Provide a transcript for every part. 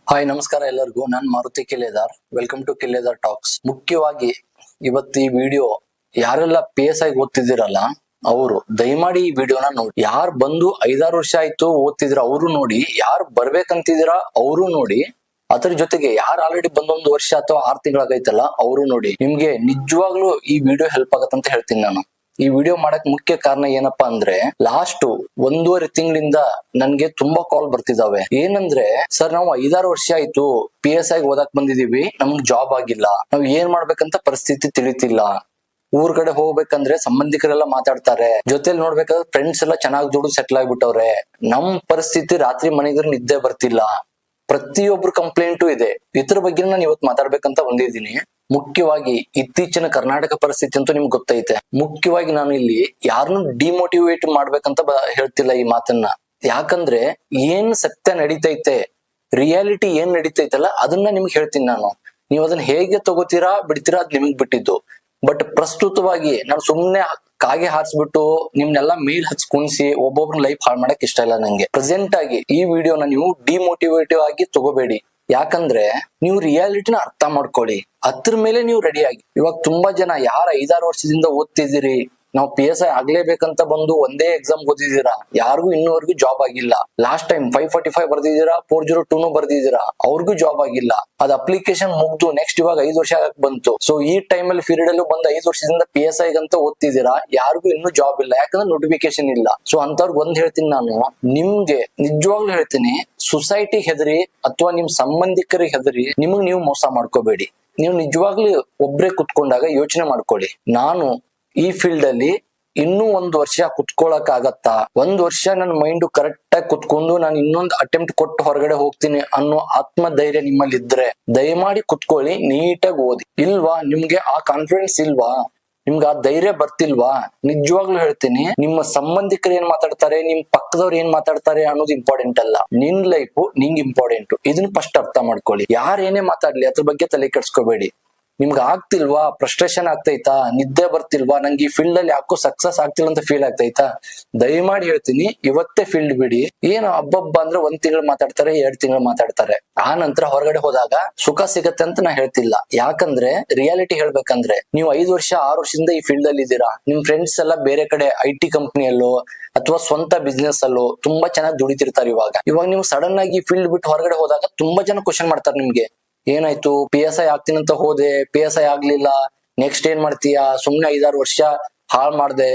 Hi ನಮಸ್ಕಾರ ಎಲ್ಲರಿಗೂ. ನಾನು Maruti Killedar. Welcome to Killedar talks. ಮುಖ್ಯವಾಗಿ ಇವತ್ತು ಈ ವಿಡಿಯೋ ಯಾರೆಲ್ಲ PSI ಓದ್ತಿದ್ದೀರಲ್ಲ ಅವರು ದಯಮಾಡಿ ಈ ವಿಡಿಯೋನ ನೋಡಿ. ಯಾರು ಬಂದು 5-6 ವರ್ಷ ಆಯ್ತು ಓದ್ತಿದ್ರ ಅವರು ನೋಡಿ, ಯಾರು ಬರ್ಬೇಕಂತಿದ್ದೀರಾ ಅವರು ನೋಡಿ, ಅದ್ರ ಜೊತೆಗೆ ಯಾರು ಆಲ್ರೆಡಿ ಬಂದೊಂದು ವರ್ಷ ಅಥವಾ 6 ತಿಂಗಳಾಗೈತಲ್ಲ ಅವರು ನೋಡಿ. ನಿಮ್ಗೆ ನಿಜವಾಗ್ಲೂ ಈ ವಿಡಿಯೋ ಹೆಲ್ಪ್ ಆಗತ್ತಂತ ಹೇಳ್ತೀನಿ ನಾನು. ಈ ವಿಡಿಯೋ ಮಾಡಕ್ ಮುಖ್ಯ ಕಾರಣ ಏನಪ್ಪಾ ಅಂದ್ರೆ, ಲಾಸ್ಟ್ 1.5 ತಿಂಗಳಿಂದ ನನ್ಗೆ ತುಂಬಾ ಕಾಲ್ ಬರ್ತಿದಾವೆ. ಏನಂದ್ರೆ, ಸರ್ ನಾವು 5-6 ವರ್ಷ ಆಯ್ತು PSI ಓದಕ್ ಬಂದಿದೀವಿ, ನಮ್ಗ್ ಜಾಬ್ ಆಗಿಲ್ಲ, ನಾವ್ ಏನ್ ಮಾಡ್ಬೇಕಂತ ಪರಿಸ್ಥಿತಿ ತಿಳಿತಿಲ್ಲ. ಊರ್ ಕಡೆ ಹೋಗ್ಬೇಕಂದ್ರೆ ಸಂಬಂಧಿಕರೆಲ್ಲ ಮಾತಾಡ್ತಾರೆ, ಜೊತೆಲಿ ನೋಡ್ಬೇಕಾದ್ರೆ ಫ್ರೆಂಡ್ಸ್ ಎಲ್ಲ ಚೆನ್ನಾಗಿ ದುಡ್ಡು ಸೆಟ್ಲ್ ಆಗ್ಬಿಟ್ಟವ್ರೆ. ನಮ್ ಪರಿಸ್ಥಿತಿ ರಾತ್ರಿ ಮನೆಗೆ ನಿದ್ದೆ ಬರ್ತಿಲ್ಲ. ಪ್ರತಿಯೊಬ್ರು ಕಂಪ್ಲೇಂಟು ಇದೆ. ಇದ್ರ ಬಗ್ಗೆ ನಾನು ಇವತ್ತು ಮಾತಾಡ್ಬೇಕಂತ ಬಂದಿದ್ದೀನಿ. ಮುಖ್ಯವಾಗಿ ಇತ್ತೀಚಿನ ಕರ್ನಾಟಕ ಪರಿಸ್ಥಿತಿ ಅಂತೂ ನಿಮ್ಗೆ ಗೊತ್ತೈತೆ. ಮುಖ್ಯವಾಗಿ ನಾನು ಇಲ್ಲಿ ಯಾರನ್ನು ಡಿಮೋಟಿವೇಟ್ ಮಾಡ್ಬೇಕಂತ ಹೇಳ್ತಿಲ್ಲ ಈ ಮಾತನ್ನ. ಯಾಕಂದ್ರೆ ಏನ್ ಸತ್ಯ ನಡೀತೈತೆ, ರಿಯಾಲಿಟಿ ಏನ್ ನಡೀತೈತಲ್ಲ ಅದನ್ನ ನಿಮ್ಗೆ ಹೇಳ್ತೀನಿ ನಾನು. ನೀವು ಅದನ್ನ ಹೇಗೆ ತಗೋತೀರಾ ಬಿಡ್ತೀರಾ ಅದ್ ನಿಮಗ್ ಬಿಟ್ಟಿದ್ದು. ಬಟ್ ಪ್ರಸ್ತುತವಾಗಿ ನಾನು ಸುಮ್ನೆ ಕಾಗೆ ಹಾರಿಸ್ಬಿಟ್ಟು ನಿಮ್ನೆಲ್ಲಾ ಮೇಲ್ ಹಚ್ಕುಣಿಸಿ ಒಬ್ಬೊಬ್ರ ಲೈಫ್ ಹಾಳು ಮಾಡಕ್ ಇಷ್ಟ ಇಲ್ಲ ನಂಗೆ. ಪ್ರೆಸೆಂಟ್ ಆಗಿ ಈ ವಿಡಿಯೋನ ನೀವು ಡಿಮೋಟಿವೇಟಿವ್ ಆಗಿ ತಗೋಬೇಡಿ. ಯಾಕಂದ್ರೆ ನೀವು ರಿಯಾಲಿಟಿನ ಅರ್ಥ ಮಾಡ್ಕೊಳ್ಳಿ, ಅದ್ರ ಮೇಲೆ ನೀವು ರೆಡಿ ಆಗಿ. ಇವಾಗ ತುಂಬಾ ಜನ ಯಾರು 5-6 ವರ್ಷದಿಂದ ಓದ್ತಿದ್ದೀರಿ, ನಾವು PSI ಆಗ್ಲೇಬೇಕಂತ ಬಂದು ಒಂದೇ ಎಕ್ಸಾಮ್ ಓದಿದೀರಾ, ಯಾರಿಗೂ ಇನ್ನೂವರೆಗೂ ಜಾಬ್ ಆಗಿಲ್ಲ. ಲಾಸ್ಟ್ ಟೈಮ್ 545 ಬರ್ದಿದ್ದೀರಾ, 402 ಬರ್ದಿದ್ದೀರಾ, ಅವ್ರಿಗೂ ಜಾಬ್ ಆಗಿಲ್ಲ. ಅದ್ ಅಪ್ಲಿಕೇಶನ್ ಮುಗ್ದು ನೆಕ್ಸ್ಟ್ ಇವಾಗ 5 ವರ್ಷ ಬಂತು. ಸೊ ಈ ಟೈಮಲ್ಲಿ ಪೀರಿಯಡ್ ಅಲ್ಲೂ ಬಂದು 5 ವರ್ಷದಿಂದ PSI ಗಂತ ಓದ್ತಿದ್ದೀರಾ, ಯಾರಿಗೂ ಇನ್ನೂ ಜಾಬ್ ಇಲ್ಲ, ಯಾಕಂದ್ರೆ ನೋಟಿಫಿಕೇಶನ್ ಇಲ್ಲ. ಸೊ ಅಂತವ್ರಿಗೆ ಒಂದ್ ಹೇಳ್ತೀನಿ ನಾನು, ನಿಮ್ಗೆ ನಿಜವಾಗ್ಲೂ ಹೇಳ್ತೀನಿ, ಸೊಸೈಟಿ ಹೆದರಿ ಅಥವಾ ನಿಮ್ ಸಂಬಂಧಿಕರಿಗೆ ಹೆದರಿ ನಿಮಗ್ ನೀವು ಮೋಸ ಮಾಡ್ಕೋಬೇಡಿ. ನೀವು ನಿಜವಾಗ್ಲೂ ಒಬ್ರೇ ಕುತ್ಕೊಂಡಾಗ ಯೋಚನೆ ಮಾಡ್ಕೊಳ್ಳಿ, ನಾನು ಈ ಫೀಲ್ಡ್ ಅಲ್ಲಿ ಇನ್ನೂ 1 ವರ್ಷ ಕುತ್ಕೊಳಕ್ ಆಗತ್ತಾ, 1 ವರ್ಷ ನನ್ನ ಮೈಂಡ್ ಕರೆಕ್ಟ್ ಆಗಿ ಕುತ್ಕೊಂಡು ನಾನು ಇನ್ನೊಂದು ಅಟೆಂಪ್ಟ್ ಕೊಟ್ಟು ಹೊರಗಡೆ ಹೋಗ್ತೀನಿ ಅನ್ನೋ ಆತ್ಮಧೈರ್ಯ ನಿಮ್ಮಲ್ಲಿ ಇದ್ರೆ ದಯಮಾಡಿ ಕುತ್ಕೊಳ್ಳಿ, ನೀಟಾಗಿ ಓದಿ. ಇಲ್ವಾ ನಿಮ್ಗೆ ಆ ಕಾನ್ಫಿಡೆನ್ಸ್ ಇಲ್ವಾ, ನಿಮ್ಗೆ ಆ ಧೈರ್ಯ ಬರ್ತಿಲ್ವಾ, ನಿಜವಾಗ್ಲೂ ಹೇಳ್ತೀನಿ, ನಿಮ್ಮ ಸಂಬಂಧಿಕರು ಏನ್ ಮಾತಾಡ್ತಾರೆ, ನಿಮ್ ಪಕ್ಕದವ್ರು ಏನ್ ಮಾತಾಡ್ತಾರೆ ಅನ್ನೋದು ಇಂಪಾರ್ಟೆಂಟ್ ಅಲ್ಲ. ನಿನ್ ಲೈಫ್ ನಿಂಗ್ ಇಂಪಾರ್ಟೆಂಟ್. ಇದನ್ನ ಫಸ್ಟ್ ಅರ್ಥ ಮಾಡ್ಕೊಳ್ಳಿ. ಯಾರೇನೇ ಮಾತಾಡ್ಲಿ ಅದ್ರ ಬಗ್ಗೆ ತಲೆ ಕೆಡ್ಸ್ಕೋಬೇಡಿ. ನಿಮ್ಗೆ ಆಗ್ತಿಲ್ವಾ, ಫ್ರಸ್ಟ್ರೇಷನ್ ಆಗ್ತೈತಾ, ನಿದ್ದೆ ಬರ್ತಿಲ್ವಾ, ನಂಗೆ ಈ ಫೀಲ್ಡ್ ಅಲ್ಲಿ ಯಾಕೋ ಸಕ್ಸಸ್ ಆಗ್ತಿಲ್ಲ ಅಂತ ಫೀಲ್ ಆಗ್ತೈತಾ, ದಯಮಾಡಿ ಹೇಳ್ತೀನಿ ಇವತ್ತೇ ಫೀಲ್ಡ್ ಬಿಡಿ. ಏನು ಹಬ್ಬಬ್ಬ ಅಂದ್ರೆ 1 ತಿಂಗಳು ಮಾತಾಡ್ತಾರೆ, 2 ತಿಂಗಳು ಮಾತಾಡ್ತಾರೆ, ಆ ನಂತರ ಹೊರಗಡೆ ಹೋದಾಗ ಸುಖ ಸಿಗತ್ತೆ ಅಂತ ನಾ ಹೇಳ್ತಿಲ್ಲ. ಯಾಕಂದ್ರೆ ರಿಯಾಲಿಟಿ ಹೇಳ್ಬೇಕಂದ್ರೆ, ನೀವು 5 ವರ್ಷ 6 ವರ್ಷದಿಂದ ಈ ಫೀಲ್ಡ್ ಅಲ್ಲಿ ಇದ್ದೀರಾ, ನಿಮ್ ಫ್ರೆಂಡ್ಸ್ ಎಲ್ಲ ಬೇರೆ ಕಡೆ IT ಕಂಪ್ನಿಯಲ್ಲೋ ಅಥವಾ ಸ್ವಂತ ಬಿಸ್ನೆಸ್ ಅಲ್ಲೋ ತುಂಬಾ ಚೆನ್ನಾಗಿ ದುಡಿತಿರ್ತಾರೆ. ಇವಾಗ ನೀವು ಸಡನ್ ಆಗಿ ಫೀಲ್ಡ್ ಬಿಟ್ಟು ಹೊರಗಡೆ ಹೋದಾಗ ತುಂಬಾ ಜನ ಕ್ವಶನ್ ಮಾಡ್ತಾರೆ ನಿಮ್ಗೆ, ಏನಾಯ್ತು PSI ಆಗ್ತೀನಂತ ಹೋದೆ, PSI ಆಗ್ಲಿಲ್ಲ, ನೆಕ್ಸ್ಟ್ ಏನ್ ಮಾಡ್ತೀಯಾ, ಸುಮ್ನೆ 5-6 ವರ್ಷ ಹಾಳ್ ಮಾಡ್ದೆ.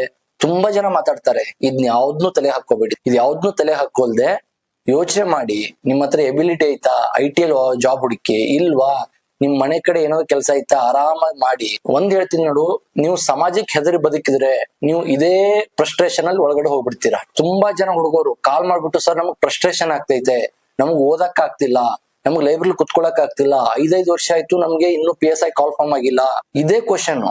ತುಂಬಾ ಜನ ಮಾತಾಡ್ತಾರೆ. ಇದ್ನ ಯಾವ್ದನ್ನು ತಲೆ ಹಾಕೋಬೇಡಿ. ಇದು ಯಾವ್ದನ್ನು ತಲೆ ಹಾಕೊಳ್ದೆ ಯೋಚನೆ ಮಾಡಿ, ನಿಮ್ಮ ಹತ್ರ ಎಬಿಲಿಟಿ ಐತಾ, IT ಅಲ್ಲಿ ಜಾಬ್ ಹುಡುಕಿ, ಇಲ್ವಾ ನಿಮ್ ಮನೆ ಕಡೆ ಏನಾದ್ರು ಕೆಲಸ ಐತಾ, ಆರಾಮಾಗಿ ಮಾಡಿ. ಒಂದ್ ಹೇಳ್ತೀನಿ ನೋಡು, ನೀವು ಸಮಾಜಕ್ಕೆ ಹೆದರಿ ಬದುಕಿದ್ರೆ ನೀವು ಇದೇ ಫ್ರಸ್ಟ್ರೇಷನ್ ಅಲ್ಲಿ ಒಳಗಡೆ ಹೋಗ್ಬಿಡ್ತೀರಾ. ತುಂಬಾ ಜನ ಹುಡುಗರು ಕಾಲ್ ಮಾಡ್ಬಿಟ್ಟು, ಸರ್ ನಮಗ್ ಫ್ರಸ್ಟ್ರೇಷನ್ ಆಗ್ತೈತೆ, ನಮಗ್ ಓದಕ್ ಆಗ್ತಿಲ್ಲ, ನಮ್ಗೆ ಲೈಬ್ರರಿ ಕುತ್ಕೊಳಕ್ ಆಗ್ತಿಲ್ಲ, 5 ವರ್ಷ ಆಯ್ತು ನಮ್ಗೆ ಇನ್ನು PSI ಕಾಲ್ ಫಾರ್ಮ್ ಆಗಿಲ್ಲ. ಇದೇ ಕ್ವಶನ್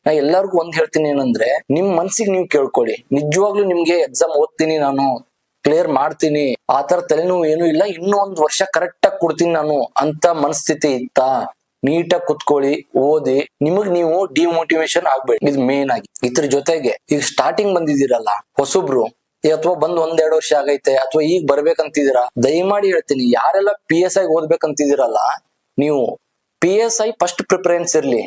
ನಾ ಎಲ್ಲರಿಗೂ ಒಂದ್ ಹೇಳ್ತೀನಿ, ಏನಂದ್ರೆ ನಿಮ್ ಮನ್ಸಿಗೆ ನೀವು ಕೇಳ್ಕೊಳ್ಳಿ, ನಿಜವಾಗ್ಲೂ ನಿಮ್ಗೆ ಎಕ್ಸಾಮ್ ಓದ್ತೀನಿ ನಾನು, ಕ್ಲಿಯರ್ ಮಾಡ್ತೀನಿ, ಆತರ ತಲೆನೋವು ಏನೂ ಇಲ್ಲ, ಇನ್ನೂ 1 ವರ್ಷ ಕರೆಕ್ಟ್ ಆಗಿ ಕೊಡ್ತೀನಿ ನಾನು ಅಂತ ಮನಸ್ಥಿತಿ ಇತ್ತಾ, ನೀಟಾಗಿ ಕುತ್ಕೊಳ್ಳಿ, ಓದಿ. ನಿಮಗ್ ನೀವು ಡಿಮೋಟಿವೇಶನ್ ಆಗ್ಬೇಡಿ, ಇದು ಮೇನ್ ಆಗಿ. ಇದ್ರ ಜೊತೆಗೆ ಈಗ ಸ್ಟಾರ್ಟಿಂಗ್ ಬಂದಿದ್ದೀರಲ್ಲ ಹೊಸಬ್ರು, ಅಥವಾ ಬಂದ್ 1-2 ವರ್ಷ ಆಗೈತೆ, ಅಥವಾ ಈಗ ಬರ್ಬೇಕಂತಿದ್ದೀರಾ, ದಯಮಾಡಿ ಹೇಳ್ತೀನಿ, ಯಾರೆಲ್ಲ PSI ಓದ್ಬೇಕಂತಿದ್ದೀರಲ್ಲ, ನೀವು PSI ಫಸ್ಟ್ ಪ್ರಿಫರೆನ್ಸ್ ಇರ್ಲಿ,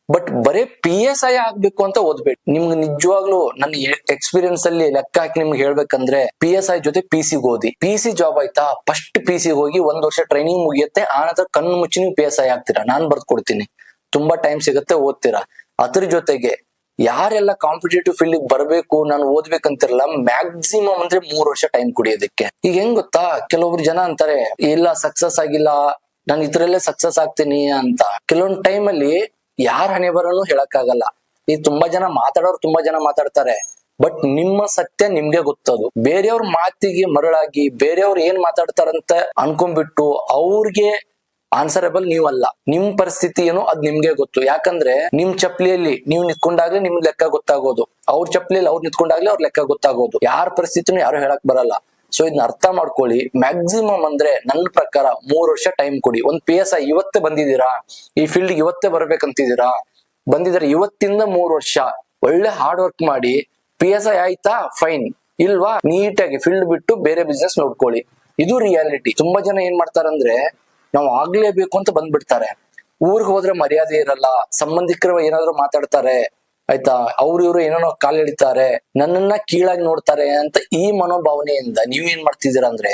ಬಟ್ ಬರೇ PSI ಆಗ್ಬೇಕು ಅಂತ ಓದ್ಬೇಡಿ. ನಿಮ್ಗೆ ನಿಜವಾಗ್ಲೂ ನನ್ನ ಎಕ್ಸ್ಪೀರಿಯನ್ಸ್ ಅಲ್ಲಿ ಲೆಕ್ಕ ಹಾಕಿ ನಿಮ್ಗೆ ಹೇಳ್ಬೇಕಂದ್ರೆ, PSI ಜೊತೆ PC ಓದಿ. PC ಜಾಬ್ ಆಯ್ತಾ, ಫಸ್ಟ್ PC ಹೋಗಿ 1 ವರ್ಷ ಟ್ರೈನಿಂಗ್ ಮುಗಿಯುತ್ತೆ, ಆನಂತರ ಕಣ್ಣು ಮುಚ್ಚಿ ನೀವು PSI ಆಗ್ತೀರಾ, ನಾನ್ ಬರ್ದ್ ಕೊಡ್ತೀನಿ. ತುಂಬಾ ಟೈಮ್ ಸಿಗುತ್ತೆ, ಓದ್ತೀರಾ. ಅದ್ರ ಜೊತೆಗೆ ಯಾರೆಲ್ಲ ಕಾಂಪಿಟೇಟಿವ್ ಫೀಲ್ಡ್ ಬರ್ಬೇಕು, ನಾನು ಓದ್ಬೇಕಂತಿರಲ್ಲ, ಮ್ಯಾಕ್ಸಿಮಮ್ ಅಂದ್ರೆ 3 ವರ್ಷ ಟೈಮ್ ಕುಡಿಯೋದಕ್ಕೆ. ಈಗ ಹೆಂಗ್ ಗೊತ್ತಾ, ಕೆಲವೊಬ್ರು ಜನ ಅಂತಾರೆ, ಇಲ್ಲ ಸಕ್ಸಸ್ ಆಗಿಲ್ಲ, ನಾನು ಇದ್ರಲ್ಲೇ ಸಕ್ಸಸ್ ಆಗ್ತೀನಿ ಅಂತ. ಕೆಲವೊಂದ್ ಟೈಮ್ ಅಲ್ಲಿ ಯಾರ ಹಣೆ ಬರನು ಹೇಳಕ್ ಆಗಲ್ಲ. ಈಗ ತುಂಬಾ ಜನ ಮಾತಾಡೋರು ತುಂಬಾ ಜನ ಮಾತಾಡ್ತಾರೆ, ಬಟ್ ನಿಮ್ಮ ಸತ್ಯ ನಿಮ್ಗೆ ಗೊತ್ತದು. ಬೇರೆಯವ್ರ ಮಾತಿಗೆ ಮರಳಾಗಿ ಬೇರೆಯವ್ರು ಏನ್ ಮಾತಾಡ್ತಾರಂತ ಅನ್ಕೊಂಡ್ಬಿಟ್ಟು ಅವ್ರಿಗೆ ಆನ್ಸರಬಲ್ ನೀವಲ್ಲ. ನಿಮ್ ಪರಿಸ್ಥಿತಿ ಏನು ಅದ್ ನಿಮ್ಗೆ ಗೊತ್ತು. ಯಾಕಂದ್ರೆ ನಿಮ್ ಚಪ್ಲಿಯಲ್ಲಿ ನೀವು ನಿಂತ್ಕೊಂಡಾಗ್ಲೇ ನಿಮ್ ಲೆಕ್ಕ ಗೊತ್ತಾಗೋದು, ಅವ್ರ ಚಪ್ಲಿಯಲ್ಲಿ ಅವ್ರು ನಿಂತ್ಕೊಂಡಾಗ್ಲೇ ಅವ್ರ ಲೆಕ್ಕ ಗೊತ್ತಾಗೋದು. ಯಾರ ಪರಿಸ್ಥಿತಿನೂ ಯಾರು ಹೇಳಕ್ ಬರಲ್ಲ. ಸೊ ಇದನ್ನ ಅರ್ಥ ಮಾಡ್ಕೊಳ್ಳಿ. ಮ್ಯಾಕ್ಸಿಮಮ್ ಅಂದ್ರೆ ನನ್ನ ಪ್ರಕಾರ 3 ವರ್ಷ ಟೈಮ್ ಕೊಡಿ. ಒಂದ್ PSI ಇವತ್ತೇ ಬಂದಿದ್ದೀರಾ, ಈ ಫೀಲ್ಡ್ ಇವತ್ತೇ ಬರ್ಬೇಕಂತಿದ್ದೀರಾ, ಬಂದಿದ್ರೆ ಇವತ್ತಿಂದ 3 ವರ್ಷ ಒಳ್ಳೆ ಹಾರ್ಡ್ ವರ್ಕ್ ಮಾಡಿ. PSI ಆಯ್ತಾ ಫೈನ್, ಇಲ್ವಾ ನೀಟಾಗಿ ಫೀಲ್ಡ್ ಬಿಟ್ಟು ಬೇರೆ ಬಿಸ್ನೆಸ್ ನೋಡ್ಕೊಳ್ಳಿ. ಇದು ರಿಯಾಲಿಟಿ. ತುಂಬಾ ಜನ ಏನ್ ಮಾಡ್ತಾರಂದ್ರೆ ನಾವು ಆಗ್ಲೇಬೇಕು ಅಂತ ಬಂದ್ಬಿಡ್ತಾರೆ. ಊರಿಗೆ ಹೋದ್ರೆ ಮರ್ಯಾದೆ ಇರಲ್ಲ, ಸಂಬಂಧಿಕರು ಏನಾದ್ರು ಮಾತಾಡ್ತಾರೆ ಆಯ್ತಾ, ಅವ್ರು ಇವ್ರು ಏನೋ ಕಾಲ್ ಎಳಿತಾರೆ, ನನ್ನನ್ನ ಕೀಳಾಗಿ ನೋಡ್ತಾರೆ ಅಂತ ಈ ಮನೋಭಾವನೆಯಿಂದ ನೀವ್ ಏನ್ ಮಾಡ್ತಿದ್ದೀರಾ ಅಂದ್ರೆ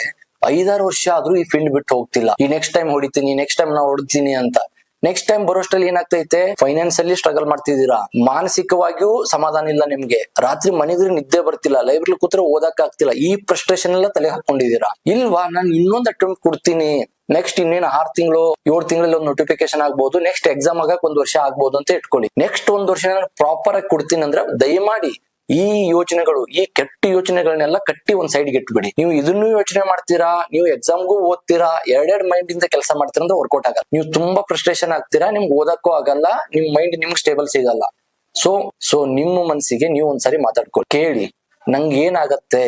5-6 ವರ್ಷ ಆದ್ರೂ ಈ ಫೀಲ್ಡ್ ಬಿಟ್ಟು ಹೋಗ್ತಿಲ್ಲ. ಈ ನೆಕ್ಸ್ಟ್ ಟೈಮ್ ಹೊಡಿತೀನಿ, ನೆಕ್ಸ್ಟ್ ಟೈಮ್ ನಾ ಹೊಡ್ತೀನಿ ಅಂತ. ನೆಕ್ಸ್ಟ್ ಟೈಮ್ ಬರೋಷ್ಟಲ್ಲಿ ಏನಾಗ್ತೈತೆ, ಫೈನಾನ್ಸಿಯಲಿ ಸ್ಟ್ರಗಲ್ ಮಾಡ್ತಿದ್ದೀರಾ, ಮಾನಸಿಕವಾಗಿಯೂ ಸಮಾಧಾನ ಇಲ್ಲ ನಿಮ್ಗೆ, ರಾತ್ರಿ ಮನೆಗೆ ನಿದ್ದೆ ಬರ್ತಿಲ್ಲ, ಲೈಬ್ರರಿ ಕೂತ್ರೆ ಓದಕ್ ಆಗ್ತಿಲ್ಲ, ಈ ಫ್ರಸ್ಟ್ರೇಷನ್ ಎಲ್ಲ ತಲೆ ಹಾಕೊಂಡಿದೀರಾ. ಇಲ್ವಾ, ನಾನು ಇನ್ನೊಂದು ಅಟೆಂಪ್ಟ್ ಕೊಡ್ತೀನಿ, ನೆಕ್ಸ್ಟ್ ಇನ್ನೇನು 6 ತಿಂಗಳು 7 ತಿಂಗಳಲ್ಲಿ ಒಂದು ನೋಟಿಫಿಕೇಶನ್ ಆಗ್ಬಹುದು, ನೆಕ್ಸ್ಟ್ ಎಕ್ಸಾಮ್ ಆಗಕ್ 1 ವರ್ಷ ಆಗ್ಬಹುದು ಅಂತ ಇಟ್ಕೊಳ್ಳಿ. ನೆಕ್ಸ್ಟ್ 1 ವರ್ಷ ಪ್ರಾಪರ್ ಆಗಿ ಕೊಡ್ತೀನಿ ಅಂದ್ರೆ ದಯಮಾಡಿ ಈ ಯೋಚನೆಗಳು, ಈ ಕೆಟ್ಟ ಯೋಚನೆಗಳನ್ನೆಲ್ಲ ಕಟ್ಟಿ ಒಂದ್ ಸೈಡ್ಗೆ ಇಟ್ಬಿಡಿ. ನೀವು ಇದನ್ನು ಯೋಚನೆ ಮಾಡ್ತೀರಾ, ನೀವು ಎಕ್ಸಾಮ್ಗೂ ಓದ್ತೀರಾ, ಎರಡೆರಡು ಮೈಂಡ್ ಇಂದ ಕೆಲಸ ಮಾಡ್ತೀರಾ ಅಂದ್ರೆ ವರ್ಕೌಟ್ ಆಗಲ್ಲ. ನೀವು ತುಂಬಾ ಫ್ರಸ್ಟ್ರೇಷನ್ ಆಗ್ತೀರಾ, ನಿಮ್ಗೆ ಓದಕ್ಕೂ ಆಗಲ್ಲ, ನಿಮ್ ಮೈಂಡ್ ನಿಮ್ಗೆ ಸ್ಟೇಬಲ್ ಸಿಗಲ್ಲ. ಸೊ ನಿಮ್ಮ ಮನಸ್ಸಿಗೆ ನೀವು ಒಂದ್ಸರಿ ಮಾತಾಡ್ಕೊಳ್ಳಿ, ಕೇಳಿ ನಂಗೆ ಏನಾಗತ್ತೆ,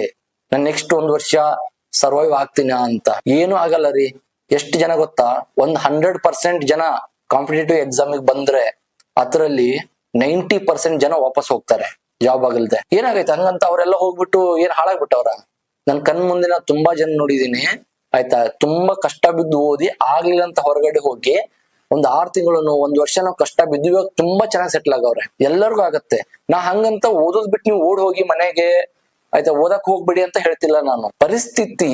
ನಾನು ನೆಕ್ಸ್ಟ್ 1 ವರ್ಷ ಸರ್ವೈವ್ ಆಗ್ತೀನ ಅಂತ. ಏನು ಆಗಲ್ಲ ರೀ. ಎಷ್ಟು ಜನ ಗೊತ್ತಾ, 100% ಜನ ಕಾಂಪಿಟೇಟಿವ್ ಎಕ್ಸಾಮಿಗೆ ಬಂದ್ರೆ ಅದರಲ್ಲಿ 90% ಜನ ವಾಪಸ್ ಹೋಗ್ತಾರೆ ಜಾಬ್ ಆಗಲ್ದೆ. ಏನಾಗೈತೆ ಹಂಗಂತ ಅವರೆಲ್ಲ ಹೋಗ್ಬಿಟ್ಟು ಏನ್ ಹಾಳಾಗ್ಬಿಟ್ಟವ್ರ? ನನ್ ಕಣ್ ಮುಂದೆ ನಾ ತುಂಬಾ ಜನ ನೋಡಿದೀನಿ ಆಯ್ತಾ, ತುಂಬಾ ಕಷ್ಟ ಬಿದ್ದು ಓದಿ ಆಗ್ಲಿಲ್ಲ ಅಂತ ಹೊರಗಡೆ ಹೋಗಿ 6 ತಿಂಗಳು 1 ವರ್ಷ ನಾವು ಕಷ್ಟ ಬಿದ್ದು ಇವಾಗ ತುಂಬಾ ಚೆನ್ನಾಗಿ ಸೆಟ್ಲ್ ಆಗವ್ರೆ. ಎಲ್ಲರಿಗೂ ಆಗತ್ತೆ. ನಾ ಹಂಗಂತ ಓದೋದ್ ಬಿಟ್ಟು ನೀವು ಓಡ್ ಹೋಗಿ ಮನೆಗೆ ಆಯ್ತಾ ಓದಕ್ ಹೋಗ್ಬಿಡಿ ಅಂತ ಹೇಳ್ತಿಲ್ಲ ನಾನು. ಪರಿಸ್ಥಿತಿ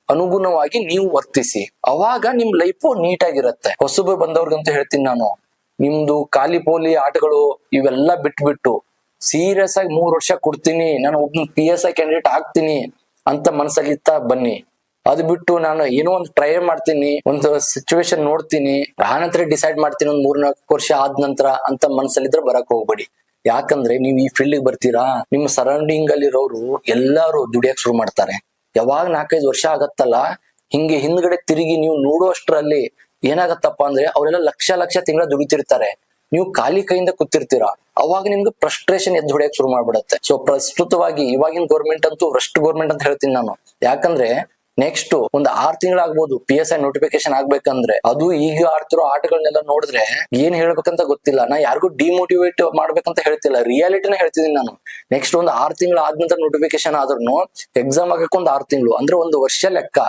ಅನುಗುಣವಾಗಿ ನೀವು ವರ್ತಿಸಿ, ಅವಾಗ ನಿಮ್ ಲೈಫು ನೀಟಾಗಿರತ್ತೆ. ಹೊಸಬರು ಬಂದವ್ರಿಗಂತ ಹೇಳ್ತೀನಿ ನಾನು, ನಿಮ್ದು ಖಾಲಿ ಪೋಲಿ ಆಟಗಳು ಇವೆಲ್ಲ ಬಿಟ್ಬಿಟ್ಟು ಸೀರಿಯಸ್ ಆಗಿ 3 ವರ್ಷ ಕೊಡ್ತೀನಿ, ನಾನು ಒಬ್ಬ PSI ಕ್ಯಾಂಡಿಡೇಟ್ ಆಗ್ತೀನಿ ಅಂತ ಮನಸ್ಸಲ್ಲಿ ಬನ್ನಿ. ಅದು ಬಿಟ್ಟು ನಾನು ಏನೋ ಒಂದು ಟ್ರೈ ಮಾಡ್ತೀನಿ, ಒಂದು ಸಿಚುವೇಶನ್ ನೋಡ್ತೀನಿ, ಆನಂತರ ಡಿಸೈಡ್ ಮಾಡ್ತೀನಿ ಒಂದ್ 3-4 ವರ್ಷ ಆದ ನಂತರ ಅಂತ ಮನಸ್ಸಲ್ಲಿದ್ರೆ ಬರಕ್ ಹೋಗ್ಬೇಡಿ. ಯಾಕಂದ್ರೆ ನೀವು ಈ ಫೀಲ್ಡ್ ಬರ್ತೀರಾ, ನಿಮ್ಮ ಸರೌಂಡಿಂಗ್ ಅಲ್ಲಿ ಇರೋರು ಎಲ್ಲಾರು ದುಡಿಯಕ್ ಶುರು ಮಾಡ್ತಾರೆ. ಯಾವಾಗ 4-5 ವರ್ಷ ಆಗತ್ತಲ್ಲ, ಹಿಂಗೆ ಹಿಂದ್ಗಡೆ ತಿರುಗಿ ನೀವು ನೋಡುವಷ್ಟರಲ್ಲಿ ಏನಾಗತ್ತಪ್ಪ ಅಂದ್ರೆ ಅವರೆಲ್ಲ ಲಕ್ಷ ತಿಂಗಳ ದುಡಿತಿರ್ತಾರೆ, ನೀವು ಖಾಲಿ ಕೈಯಿಂದ ಕೂತಿರ್ತೀರಾ. ಅವಾಗ ನಿಮ್ಗೆ ಫ್ರಸ್ಟ್ರೇಷನ್ ಎದ್ದು ಹೊಡೆಯಕ್ ಶುರು ಮಾಡ್ಬಿಡತ್ತೆ. ಸೊ ಪ್ರಸ್ತುತವಾಗಿ ಇವಾಗಿನ ಗೌರ್ಮೆಂಟ್ ಅಂತೂ ರಸ್ಟ್ ಗೌರ್ಮೆಂಟ್ ಅಂತ ಹೇಳ್ತೀನಿ ನಾನು. ಯಾಕಂದ್ರೆ ನೆಕ್ಸ್ಟ್ ಒಂದು 6 ತಿಂಗಳಾಗ್ಬೋದು PSI ನೋಟಿಫಿಕೇಶನ್ ಆಗ್ಬೇಕಂದ್ರೆ. ಅದು ಈಗ ಆಡ್ತಿರೋ ಆಟಗಳನ್ನೆಲ್ಲ ನೋಡಿದ್ರೆ ಏನ್ ಹೇಳ್ಬೇಕಂತ ಗೊತ್ತಿಲ್ಲ. ನಾ ಯಾರಿಗೂ ಡಿಮೋಟಿವೇಟ್ ಮಾಡ್ಬೇಕಂತ ಹೇಳ್ತಿಲ್ಲ, ರಿಯಾಲಿಟಿನ ಹೇಳ್ತಿದ್ದೀನಿ ನಾನು. ನೆಕ್ಸ್ಟ್ ಒಂದು 6 ತಿಂಗಳು ಆದ ನಂತರ ನೋಟಿಫಿಕೇಶನ್ ಆದ್ರೂ ಎಕ್ಸಾಮ್ ಆಗಕ್ಕೆ ಒಂದು 6 ತಿಂಗಳು ಅಂದ್ರೆ 1 ವರ್ಷ ಲೆಕ್ಕ.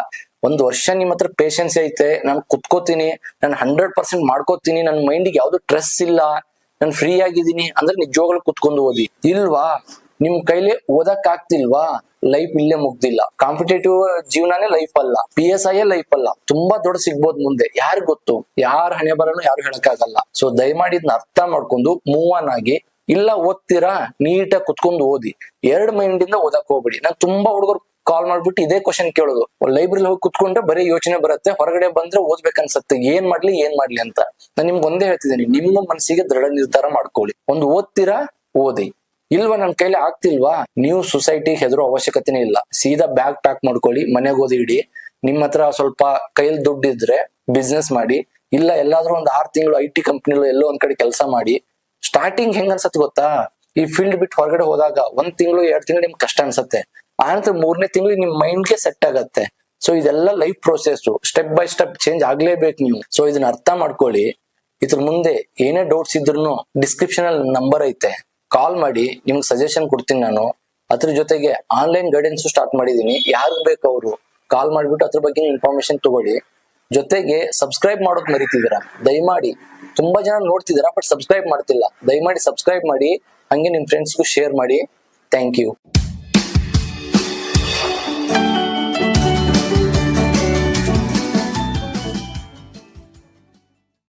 1 ವರ್ಷ ನಿಮ್ ಹತ್ರ ಪೇಷನ್ಸ್ ಐತೆ, ನಾನು ಕುತ್ಕೋತೀನಿ, ನಾನು 100% ಮಾಡ್ಕೋತೀನಿ, ನನ್ನ ಮೈಂಡಿಗೆ ಯಾವ್ದು ಸ್ಟ್ರೆಸ್ ಇಲ್ಲ, ನಾನು ಫ್ರೀ ಆಗಿದ್ದೀನಿ ಅಂದ್ರೆ ನಿಜವಾಗ್ಲೂ ಕುತ್ಕೊಂಡು ಓದಿ. ಇಲ್ವಾ, ನಿಮ್ ಕೈಲಿ ಓದಕ್ ಆಗ್ತಿಲ್ವಾ, ಲೈಫ್ ಇಲ್ಲೇ ಮುಗ್ದಿಲ್ಲ. ಕಾಂಪಿಟೇಟಿವ್ ಜೀವನನೇ ಲೈಫ್ ಅಲ್ಲ, PSI ಲೈಫ್ ಅಲ್ಲ. ತುಂಬಾ ದೊಡ್ಡ ಸಿಗ್ಬೋದು ಮುಂದೆ, ಯಾರಿಗ್ ಗೊತ್ತು, ಯಾರ ಹಣೆ ಬರನು ಯಾರು ಹೇಳಕ್ಕಾಗಲ್ಲ. ಸೊ ದಯಮಾಡಿ ಇದನ್ನ ಅರ್ಥ ಮಾಡ್ಕೊಂಡು ಮೂವ್ ಆನ್ ಆಗಿ. ಇಲ್ಲ ಓದ್ತೀರಾ, ನೀಟಾಗಿ ಕುತ್ಕೊಂಡು ಓದಿ, 2 ಮೈಂಡ್ ಇಂದ ಓದಕ್ ಹೋಗ್ಬಿಡಿ. ನಾನು ತುಂಬಾ ಹುಡುಗರು ಕಾಲ್ ಮಾಡ್ಬಿಟ್ಟು ಇದೇ ಕ್ವಶನ್ ಕೇಳೋದು, ಲೈಬ್ರರಿ ಹೋಗಿ ಕುತ್ಕೊಂಡ್ರೆ ಬರೀ ಯೋಚನೆ ಬರುತ್ತೆ, ಹೊರಗಡೆ ಬಂದ್ರೆ ಓದ್ಬೇಕನ್ಸತ್ತೆ, ಏನ್ ಮಾಡ್ಲಿ ಅಂತ. ನಾನು ನಿಮ್ಗೆ ಒಂದೇ ಹೇಳ್ತಿದ್ದೀನಿ, ನಿಮ್ಮ ಮನಸ್ಸಿಗೆ ದೃಢ ನಿರ್ಧಾರ ಮಾಡ್ಕೊಳ್ಳಿ. ಒಂದು ಓದ್ತೀರಾ ಓದಿ, ಇಲ್ವಾ ನನ್ನ ಕೈಲಿ ಆಗ್ತಿಲ್ವಾ, ನೀವು ಸೊಸೈಟಿಗೆ ಹೆದರೋ ಅವಶ್ಯಕತೆನೇ ಇಲ್ಲ. ಸೀದಾ ಬ್ಯಾಗ್ ಪ್ಯಾಕ್ ಮಾಡ್ಕೊಳ್ಳಿ, ಮನೆಗೆ ಓದಿ ಇಡಿ. ನಿಮ್ಮ ಹತ್ರ ಸ್ವಲ್ಪ ಕೈಲಿ ದುಡ್ಡಿದ್ರೆ ಬಿಸ್ನೆಸ್ ಮಾಡಿ, ಇಲ್ಲ ಎಲ್ಲಾದ್ರೂ ಒಂದು 6 ತಿಂಗಳು IT ಕಂಪ್ನಿಲು ಎಲ್ಲೋ ಒಂದ್ ಕಡೆ ಕೆಲಸ ಮಾಡಿ. ಸ್ಟಾರ್ಟಿಂಗ್ ಹೆಂಗ್ ಅನ್ಸತ್ತೆ ಗೊತ್ತಾ, ಈ ಫೀಲ್ಡ್ ಬಿಟ್ಟು ಹೊರಗಡೆ ಹೋದಾಗ 1 ತಿಂಗಳು 2 ತಿಂಗಳು ನಿಮ್ಗೆ ಕಷ್ಟ ಅನ್ಸತ್ತೆ, ಆನಂತರ 3ನೇ ತಿಂಗಳು ನಿಮ್ ಮೈಂಡ್ಗೆ ಸೆಟ್ ಆಗತ್ತೆ. ಸೊ ಇದೆಲ್ಲ life process, step by step change ಆಗ್ಲೇಬೇಕು ನೀವು. ಸೊ ಇದನ್ನ ಅರ್ಥ ಮಾಡ್ಕೊಳ್ಳಿ. ಇದ್ರ ಮುಂದೆ ಏನೇ ಡೌಟ್ಸ್ ಇದ್ರು ಡಿಸ್ಕ್ರಿಪ್ಷನ್ ಅಲ್ಲಿ ನಂಬರ್ ಐತೆ, ಕಾಲ್ ಮಾಡಿ, ನಿಮ್ಗೆ ಸಜೆಷನ್ ಕೊಡ್ತೀನಿ ನಾನು. ಅದ್ರ ಜೊತೆಗೆ ಆನ್ಲೈನ್ ಗೈಡೆನ್ಸ್ ಸ್ಟಾರ್ಟ್ ಮಾಡಿದೀನಿ, ಯಾರಿಗ್ ಬೇಕು ಅವರು ಕಾಲ್ ಮಾಡ್ಬಿಟ್ಟು ಅದ್ರ ಬಗ್ಗೆ ಇನ್ಫಾರ್ಮೇಶನ್ ತಗೊಳ್ಳಿ. ಜೊತೆಗೆ ಸಬ್ಸ್ಕ್ರೈಬ್ ಮಾಡೋದ್ ಮರಿತಿದ್ದೀರಾ, ದಯಮಾಡಿ. ತುಂಬಾ ಜನ ನೋಡ್ತಿದ್ದೀರಾ ಬಟ್ ಸಬ್ಸ್ಕ್ರೈಬ್ ಮಾಡ್ತಿಲ್ಲ, ದಯಮಾಡಿ ಸಬ್ಸ್ಕ್ರೈಬ್ ಮಾಡಿ, ಹಂಗೆ ನಿಮ್ ಫ್ರೆಂಡ್ಸ್ಗೂ ಶೇರ್ ಮಾಡಿ. Thank you.